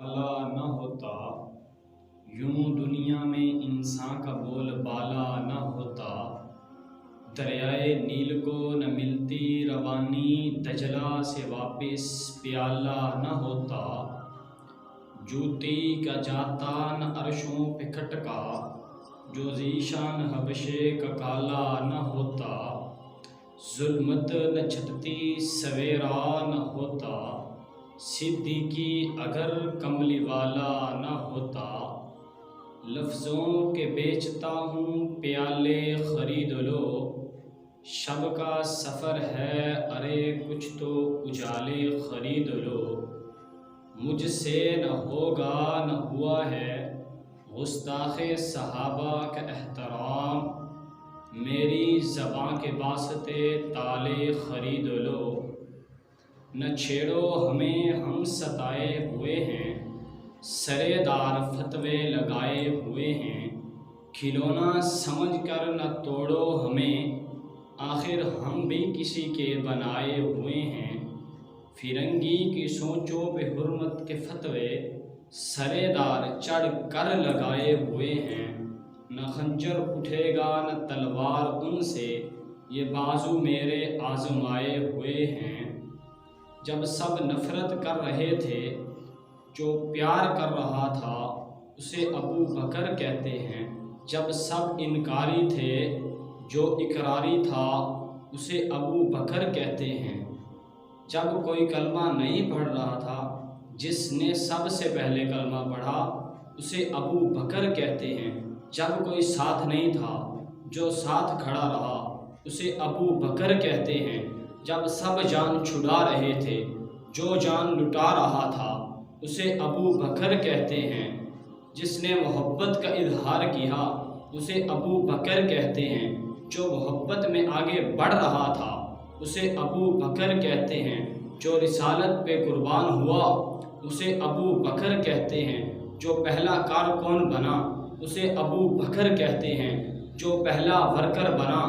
بالا نہ ہوتا، یوں دنیا میں انسان کا بول بالا نہ ہوتا، دریائے نیل کو نہ ملتی روانی، دجلہ سے واپس پیالہ نہ ہوتا، جوتی کا جاتا نہ عرشوں پہ کھٹکا، جو ذیشان حبشے کا کالا نہ ہوتا، ظلمت نہ چھٹتی سویرا نہ ہوتا، صدیقی اگر کملی والا نہ ہوتا، لفظوں کے بیچتا ہوں پیالے خرید لو، شب کا سفر ہے ارے کچھ تو اجالے خرید لو، مجھ سے نہ ہوگا نہ ہوا ہے گستاخ صحابہ کا احترام، میری زباں کے واسطے تالے خرید لو، نہ چھیڑو ہمیں ہم ستائے ہوئے ہیں، سرے دار فتوے لگائے ہوئے ہیں، کھلونا سمجھ کر نہ توڑو ہمیں، آخر ہم بھی کسی کے بنائے ہوئے ہیں، فرنگی کی سوچوں پہ حرمت کے فتوے سرے دار چڑھ کر لگائے ہوئے ہیں، نہ خنجر اٹھے گا نہ تلوار ان سے، یہ بازو میرے آزمائے ہوئے ہیں، جب سب نفرت کر رہے تھے جو پیار کر رہا تھا اسے ابو بکر کہتے ہیں، جب سب انکاری تھے جو اقراری تھا اسے ابو بکر کہتے ہیں، جب کوئی کلمہ نہیں پڑھ رہا تھا جس نے سب سے پہلے کلمہ پڑھا اسے ابو بکر کہتے ہیں، جب کوئی ساتھ نہیں تھا جو ساتھ کھڑا رہا اسے ابو بکر کہتے ہیں، جب سب جان چھڑا رہے تھے جو جان لٹا رہا تھا اسے ابو بکر کہتے ہیں، جس نے محبت کا اظہار کیا اسے ابو بکر کہتے ہیں، جو محبت میں آگے بڑھ رہا تھا اسے ابو بکر کہتے ہیں، جو رسالت پہ قربان ہوا اسے ابو بکر کہتے ہیں، جو پہلا کارکن بنا اسے ابو بکر کہتے ہیں، جو پہلا ورکر بنا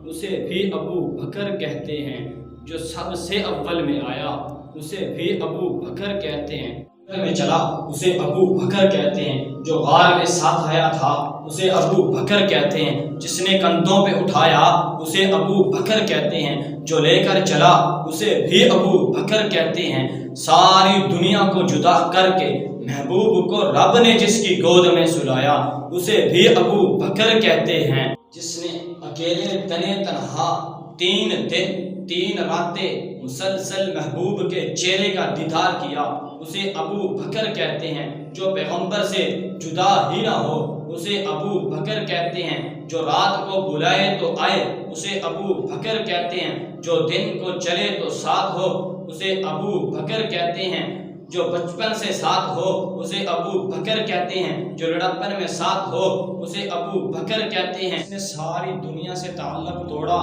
اسے بھی ابو بکر کہتے ہیں، جو سب سے اول میں آیا اسے بھی ابو بکر کہتے ہیں، میں چلا اسے ابو بکر کہتے ہیں، جو غار میں ساتھ آیا تھا اسے ابو بکر کہتے ہیں، جس نے کندھوں پہ اٹھایا اسے ابو بکر کہتے ہیں، جو لے کر چلا اسے بھی ابو بکر کہتے ہیں، ساری دنیا کو جدا کر کے محبوب کو رب نے جس کی گود میں سلایا اسے بھی ابو بکر کہتے ہیں، جس نے اکیلے تنے تنہا 3 دن 3 راتیں مسلسل محبوب کے چہرے کا دیدار کیا اسے ابو بکر کہتے ہیں، جو پیغمبر سے جدا ہی نہ ہو اسے ابو بکر کہتے ہیں، جو رات کو بلائے تو آئے اسے ابو بکر کہتے ہیں، جو دن کو چلے تو ساتھ ہو اسے ابو بکر کہتے ہیں، جو بچپن سے ساتھ ہو اسے ابو بکر کہتے ہیں، جو لڑکپن میں ساتھ ہو اسے ابو بکر کہتے ہیں، جس نے ساری دنیا سے تعلق توڑا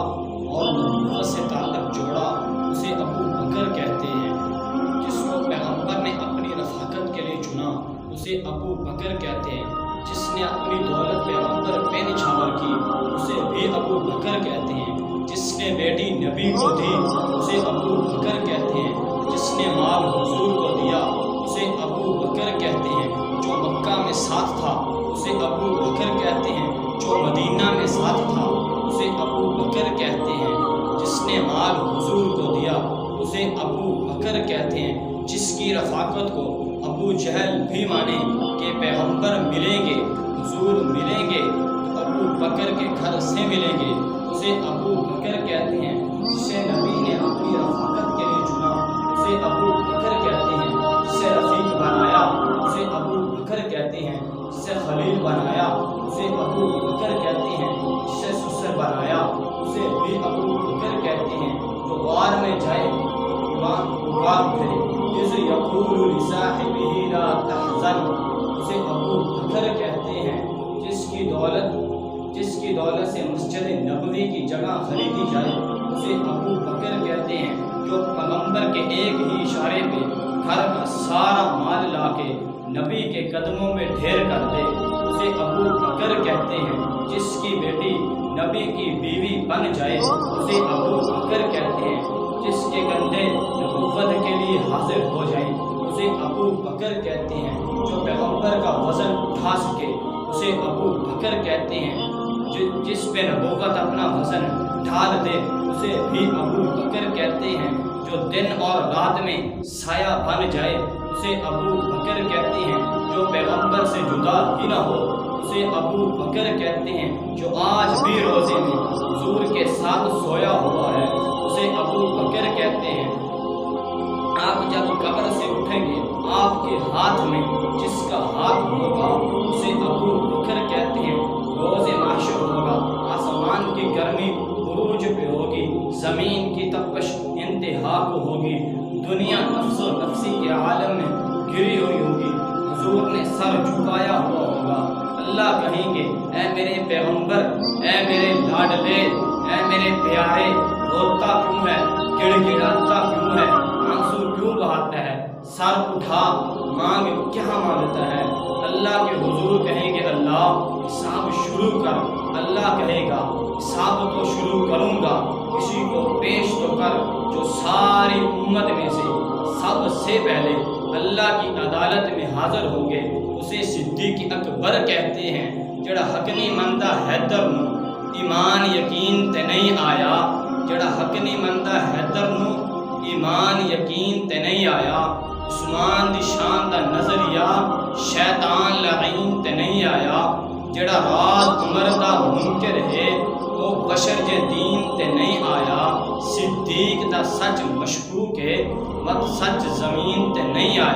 اور نبوت سے تعلق جوڑا اسے ابو بکر کہتے ہیں، جس کو پیغمبر نے اپنی رفاقت کے لیے چنا اسے ابو بکر کہتے ہیں، جس نے اپنی دولت پیغمبر پہ نچھاور کی اسے بھی ابو بکر کہتے ہیں، جس نے بیٹی نبی کو دی اسے ابو بکر کہتے ہیں، جس نے مال حضور کو دیا اسے ابو بکر کہتے ہیں، جو مکہ میں ساتھ تھا اسے ابو بکر کہتے ہیں، جو مدینہ میں ساتھ تھا اسے ابو بکر کہتے ہیں، جس نے مال حضور کو دیا اسے ابو بکر کہتے ہیں، جس کی رفاقت کو ابو جہل بھی مانے کہ پیغمبر ملیں گے حضور ملیں گے تو ابو بکر کے گھر سے ملیں گے اسے ابو بکر کہتے ہیں، جسے نبی نے اپنی رفاقت کے لیے چنا اسے ابو بکر کہتے ہیں، جسے رفیق بنایا اسے ابو بکر کہتے ہیں، جسے خلیل بنایا اسے ابو بکر کہتے ہیں، جسے سسر بنایا اسے بھی ابو بکر کہتے ہیں، جو غار میں جائے ایمان پکار کرے اذ یقول لصاحبہ لا تحزن اسے ابو بکر کہتے ہیں، جس کی دولت سے مسجد نبوی کی جگہ خریدی جائے اسے ابو بکر کہتے ہیں، جو پیغمبر کے ایک ہی اشارے پہ گھر کا سارا مال لا کے نبی کے قدموں میں ڈھیر کر دے اسے ابو بکر کہتے ہیں، جس کی بیٹی نبی کی بیوی بن جائے اسے ابو بکر کہتے ہیں، جس کے کندھے نبوت کے لیے حاضر ہو جائیں اسے ابو بکر کہتے ہیں، جو پیغمبر کا وزن اٹھا سکے اسے ابو بکر کہتے ہیں، جس پہ نبوت اپنا وزن ڈھال دے اسے بھی ابو بکر کہتے ہیں، جو دن اور رات میں سایہ بن جائے اسے ابو بکر کہتے ہیں، جو پیغمبر سے جدا ہی نہ ہو اسے ابو بکر کہتے ہیں، جو آج بھی روزے میں حضور کے ساتھ سویا ہوا ہے اسے ابو بکر کہتے ہیں۔ آپ جب قبر سے اٹھیں گے آپ کے ہاتھ میں جس کا ہاتھ ہوگا اسے ابو بکر کہتے ہیں۔ روز محشر ہوگا، آسمان کی گرمی عروج پہ ہوگی، زمین کی تپش انتہا کو ہوگی، دنیا نفس و نفسی کے عالم میں گری ہوئی ہوگی، حضور نے سر جھکایا ہوا ہوگا۔ اللہ کہیں گے اے میرے پیغمبر، اے میرے لاڈلے، اے میرے پیارے، روتا کیوں ہے، گڑ گڑاتا کیوں ہے، آنسو کیوں بہاتا ہے، سر اٹھا مانگ کیا مانگتا ہے؟ اللہ کے حضور کہیں گے اللہ حساب شروع کر۔ اللہ کہے گا حساب تو شروع کروں گا، کسی کو پیش تو کر جو ساری امت میں سے سب سے پہلے اللہ کی عدالت میں حاضر ہوں گے۔ اسے صدیق اکبر کہتے ہیں، جڑا حق نہیں مندا حیدر نو ایمان یقین تے نہیں آیا، جڑا حق نہیں مندا حیدر نو ایمان یقین تے نہیں آیا، عثمان دی شان دا نظریہ شیطان لعین تے نہیں آیا، جڑا رات عمر دا منکر ہے وہ بشر جے دین تے نہیں آیا، صدیق دا سچ مشکوک ہے مت سچ زمین تے نہیں آیا۔